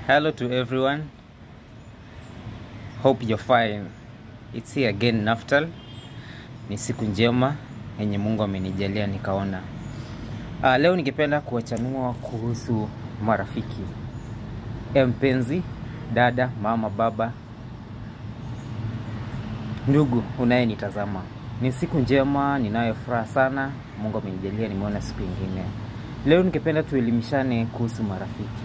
Hello to everyone. Hope you're fine. It's here again, Naftal. Ni siku njema yenye Mungu amenijalia nikaona. Leo ningependa kuwachanua kuhusu marafiki. Mpenzi, dada, mama, baba, ndugu unayenitazama. Ni siku njema, ninayo furaha sana. Mungu amenijalia nimeona siku nyingine. Leo ningependa tuelimishane kuhusu marafiki.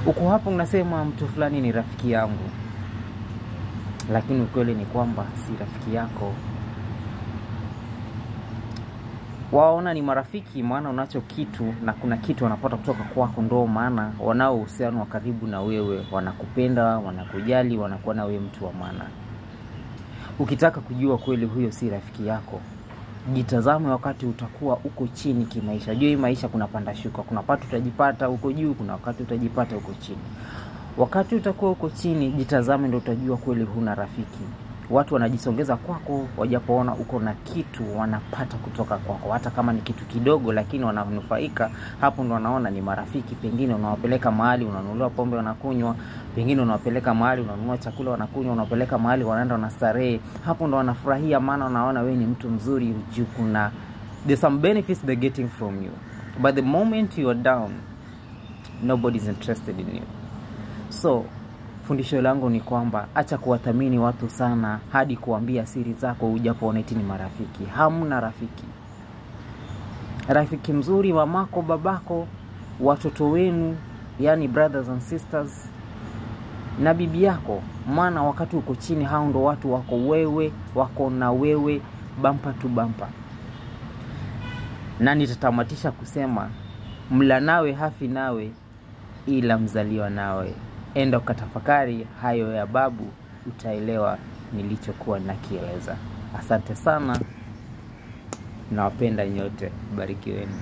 Uko hapo unasema mtu fulani ni rafiki yangu, lakini ukweli ni kwamba si rafiki yako. Waona ni marafiki maana unacho kitu na kuna kitu wanapata kutoka kwako, ndio maana wanao uhusiano wa karibu na wewe, wanakupenda, wanakujali, wanakuwa na wewe mtu wa maana. Ukitaka kujua kweli huyo si rafiki yako, jitazame wakati utakuwa uko chini kimaisha. Jua hii maisha kuna panda shuka, kuna wakati utajipata uko juu, kuna wakati utajipata uko chini. Wakati utakuwa uko chini, jitazame ndio utajua kweli huna rafiki. Watu wanajisongeza kwako wajapoona uko na kitu wanapata kutoka kwako, hata kama ni kitu kidogo lakini wananufaika. Hapo ndo wanaona ni marafiki. Pengine unawapeleka mahali unanunulia pombe wanakunywa, pengine unawapeleka mahali unanunua chakula wanakunywa, unawapeleka mahali wanaenda wanastarehe. Hapo ndo wanafurahia maana wanaona wewe ni mtu mzuri. Kuna there's some benefits they're getting from you, but the moment you are down, nobody's interested in you. So fundisho langu ni kwamba acha kuwathamini watu sana hadi kuambia siri zako ujapoona eti ni marafiki. Hamna rafiki. Rafiki mzuri mamako, babako, watoto wenu, yani brothers and sisters, na bibi yako. Maana wakati uko chini hao ndo watu wako na wewe bumper to bumper. Na nitatamatisha kusema mla nawe hafi nawe ila mzaliwa nawe. Enda ukatafakari hayo ya babu, utaelewa nilichokuwa nakieleza. Asante sana. Nawapenda nyote. Barikiweni.